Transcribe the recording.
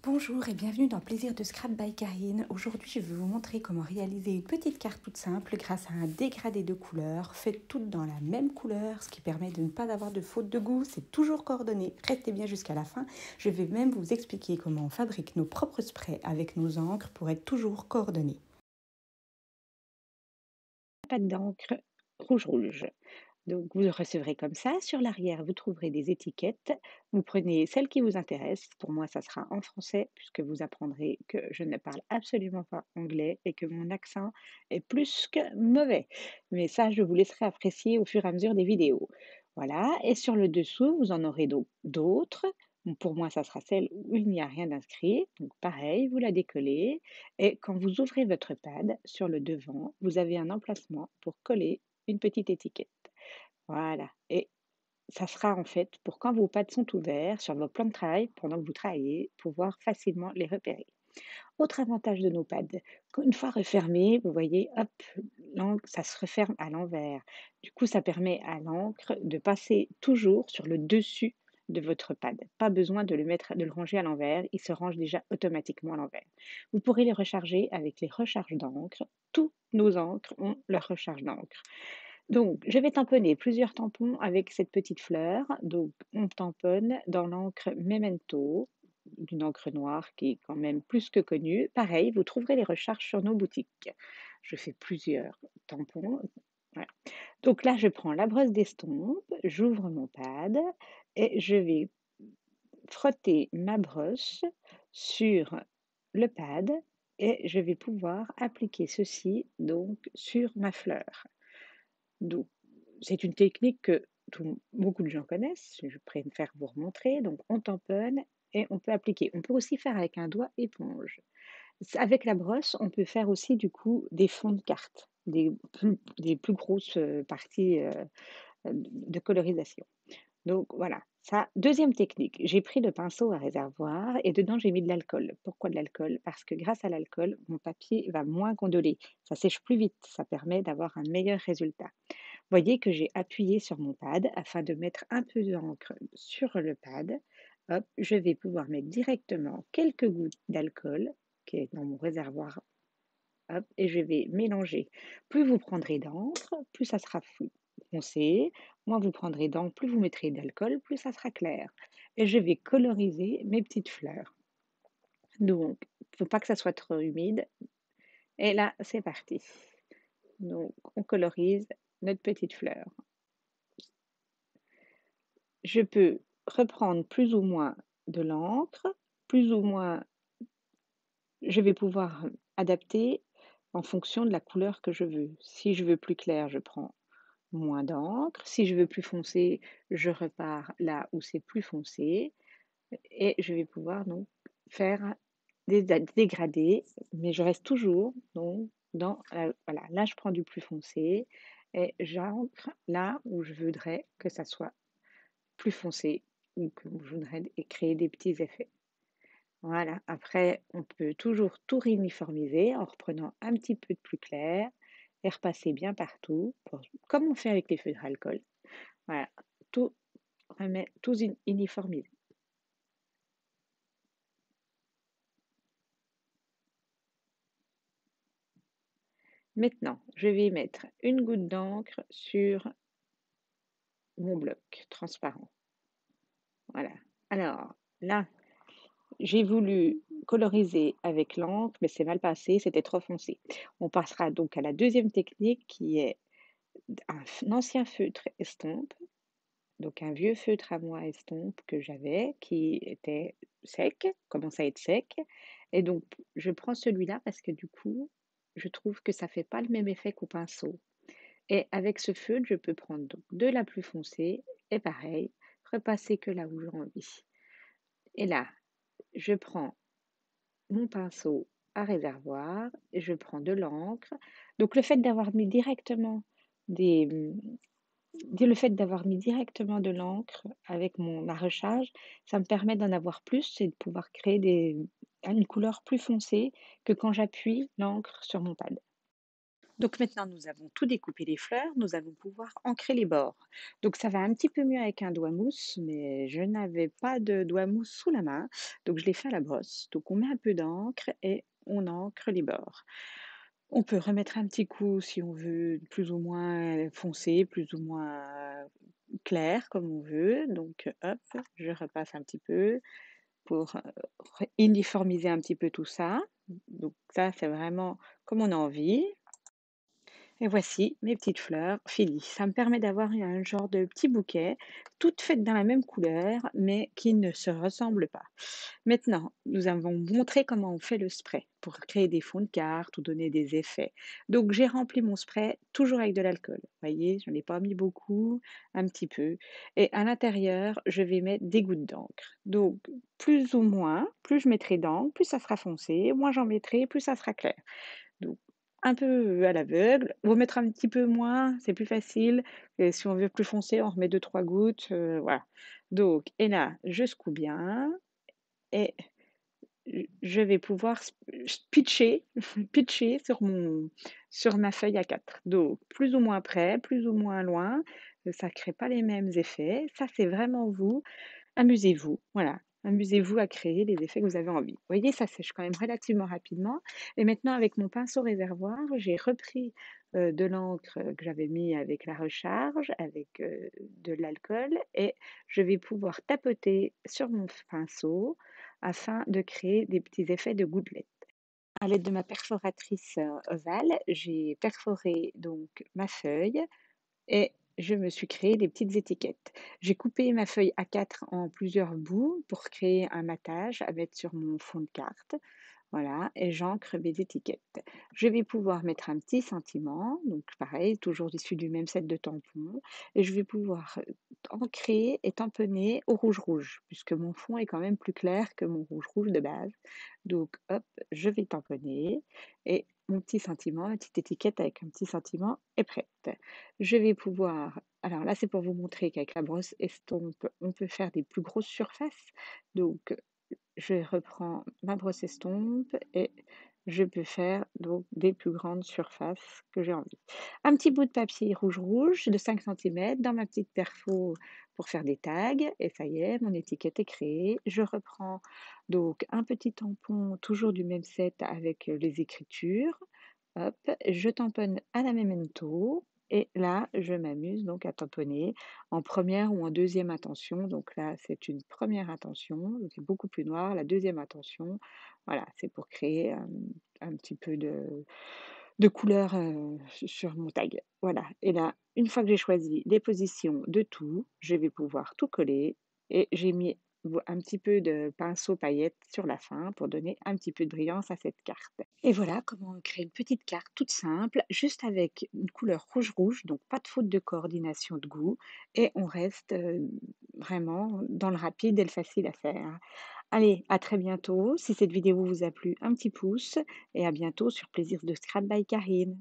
Bonjour et bienvenue dans Plaisir de Scrap by Karine. Aujourd'hui, je vais vous montrer comment réaliser une petite carte toute simple grâce à un dégradé de couleurs, faites toutes dans la même couleur, ce qui permet de ne pas avoir de faute de goût. C'est toujours coordonné. Restez bien jusqu'à la fin. Je vais même vous expliquer comment on fabrique nos propres sprays avec nos encres pour être toujours coordonnés. Pâte d'encre rouge. Donc vous le recevrez comme ça. Sur l'arrière, vous trouverez des étiquettes. Vous prenez celle qui vous intéresse. Pour moi, ça sera en français puisque vous apprendrez que je ne parle absolument pas anglais et que mon accent est plus que mauvais. Mais ça, je vous laisserai apprécier au fur et à mesure des vidéos. Voilà. Et sur le dessous, vous en aurez donc d'autres. Bon, pour moi, ça sera celle où il n'y a rien d'inscrit. Donc pareil, vous la décollez. Et quand vous ouvrez votre pad, sur le devant, vous avez un emplacement pour coller une petite étiquette. Voilà. Et ça sera en fait pour quand vos pads sont ouverts sur vos plans de travail, pendant que vous travaillez, pouvoir facilement les repérer. Autre avantage de nos pads, une fois refermés, vous voyez, hop, l'encre, ça se referme à l'envers. Du coup, ça permet à l'encre de passer toujours sur le dessus de votre pad. Pas besoin de le mettre, de le ranger à l'envers, il se range déjà automatiquement à l'envers. Vous pourrez les recharger avec les recharges d'encre. Tous nos encres ont leur recharge d'encre. Donc, je vais tamponner plusieurs tampons avec cette petite fleur. Donc, on tamponne dans l'encre Memento, d'une encre noire qui est quand même plus que connue. Pareil, vous trouverez les recharges sur nos boutiques. Je fais plusieurs tampons. Voilà. Donc là, je prends la brosse d'estompe, j'ouvre mon pad et je vais frotter ma brosse sur le pad et je vais pouvoir appliquer ceci donc sur ma fleur. Donc, c'est une technique que beaucoup de gens connaissent. Je préfère vous remontrer. Donc, on tamponne et on peut appliquer. On peut aussi faire avec un doigt éponge. Avec la brosse, on peut faire aussi du coup des fonds de cartes, des plus grosses parties de colorisation. Donc voilà, ça. Deuxième technique, j'ai pris le pinceau à réservoir et dedans j'ai mis de l'alcool. Pourquoi de l'alcool? Parce que grâce à l'alcool, mon papier va moins gondoler. Ça sèche plus vite, ça permet d'avoir un meilleur résultat. Voyez que j'ai appuyé sur mon pad afin de mettre un peu d'encre sur le pad. Hop, je vais pouvoir mettre directement quelques gouttes d'alcool qui est dans mon réservoir. Hop, et je vais mélanger. Plus vous prendrez d'encre, plus ça sera foncé. Moins vous prendrez d'encre, plus vous mettrez d'alcool, plus ça sera clair. Et je vais coloriser mes petites fleurs. Donc, il ne faut pas que ça soit trop humide. Et là, c'est parti. Donc, on colorise notre petite fleur. Je peux reprendre plus ou moins de l'encre, plus ou moins je vais pouvoir adapter en fonction de la couleur que je veux. Si je veux plus clair, je prends moins d'encre. Si je veux plus foncé, je repars là où c'est plus foncé et je vais pouvoir donc faire des dégradés, mais je reste toujours donc dans voilà, là je prends du plus foncé et j'ancre là où je voudrais que ça soit plus foncé ou que je voudrais créer des petits effets. Voilà, après, on peut toujours tout réuniformiser en reprenant un petit peu de plus clair et repasser bien partout, comme on fait avec les feutres d'alcool. Voilà, tout tout uniformiser. Maintenant, je vais mettre une goutte d'encre sur mon bloc transparent. Voilà. Alors là, j'ai voulu coloriser avec l'encre, mais c'est mal passé, c'était trop foncé. On passera donc à la deuxième technique qui est un ancien feutre estompe. Donc un vieux feutre à moi estompe que j'avais qui était sec, commence à être sec et donc je prends celui-là parce que du coup, je trouve que ça fait pas le même effet qu'au pinceau et avec ce feutre, je peux prendre donc de la plus foncée et pareil, repasser que là où j'ai envie. Et là, je prends mon pinceau à réservoir et je prends de l'encre. Donc le fait d'avoir mis directement des, le fait d'avoir mis directement de l'encre avec ma recharge, ça me permet d'en avoir plus et de pouvoir créer une couleur plus foncée que quand j'appuie l'encre sur mon pad. Donc maintenant, nous avons tout découpé les fleurs, nous allons pouvoir ancrer les bords. Donc ça va un petit peu mieux avec un doigt mousse, mais je n'avais pas de doigt mousse sous la main, donc je l'ai fait à la brosse. Donc on met un peu d'encre et on encre les bords. On peut remettre un petit coup si on veut plus ou moins foncé, plus ou moins clair, comme on veut. Donc hop, je repasse un petit peu pour uniformiser un petit peu tout ça. Donc ça, c'est vraiment comme on a envie. Et voici mes petites fleurs finies. Ça me permet d'avoir un genre de petit bouquet, toutes faites dans la même couleur, mais qui ne se ressemblent pas. Maintenant, nous avons montré comment on fait le spray pour créer des fonds de cartes ou donner des effets. Donc, j'ai rempli mon spray toujours avec de l'alcool. Vous voyez, je n'en ai pas mis beaucoup, un petit peu. Et à l'intérieur, je vais mettre des gouttes d'encre. Donc, plus ou moins, plus je mettrai d'encre, plus ça sera foncé, moins j'en mettrai, plus ça sera clair. Donc, un peu à l'aveugle, remettre un petit peu moins, c'est plus facile. Et si on veut plus foncé, on remet deux trois gouttes, voilà. Donc, et là, je secoue bien et je vais pouvoir pitcher, pitcher sur ma feuille A4. Donc, plus ou moins près, plus ou moins loin, ça crée pas les mêmes effets. Ça, c'est vraiment vous. Amusez-vous, voilà. Amusez-vous à créer les effets que vous avez envie. Vous voyez, ça sèche quand même relativement rapidement. Et maintenant, avec mon pinceau réservoir, j'ai repris de l'encre que j'avais mis avec la recharge, avec de l'alcool, et je vais pouvoir tapoter sur mon pinceau afin de créer des petits effets de gouttelettes. À l'aide de ma perforatrice ovale, j'ai perforé donc ma feuille et je me suis créé des petites étiquettes. J'ai coupé ma feuille A4 en plusieurs bouts pour créer un matage à mettre sur mon fond de carte. Voilà, et j'ancre mes étiquettes. Je vais pouvoir mettre un petit sentiment, donc pareil, toujours issu du même set de tampons, et je vais pouvoir ancrer et tamponner au rouge rouge, puisque mon fond est quand même plus clair que mon rouge rouge de base. Donc hop, je vais tamponner, et mon petit sentiment, ma petite étiquette avec un petit sentiment est prête. Je vais pouvoir, alors là c'est pour vous montrer qu'avec la brosse estompe, on peut faire des plus grosses surfaces. Donc je reprends ma brosse estompe et je peux faire donc des plus grandes surfaces que j'ai envie. Un petit bout de papier rouge rouge de 5 centimètres dans ma petite perfo pour faire des tags et ça y est, mon étiquette est créée. Je reprends donc un petit tampon toujours du même set avec les écritures. Hop, je tamponne à la memento et là, je m'amuse donc à tamponner en première ou en deuxième intention. Donc là, c'est une première intention, donc c'est beaucoup plus noir. La deuxième intention, voilà, c'est pour créer un petit peu de couleur sur mon tag. Voilà. Et là, une fois que j'ai choisi les positions de tout, je vais pouvoir tout coller et j'ai mis un petit peu de pinceau paillettes sur la fin pour donner un petit peu de brillance à cette carte. Et voilà comment on crée une petite carte toute simple, juste avec une couleur rouge-rouge, donc pas de faute de coordination de goût, et on reste vraiment dans le rapide et le facile à faire. Allez, à très bientôt. Si cette vidéo vous a plu, un petit pouce, et à bientôt sur Plaisir de Scrap by Karine.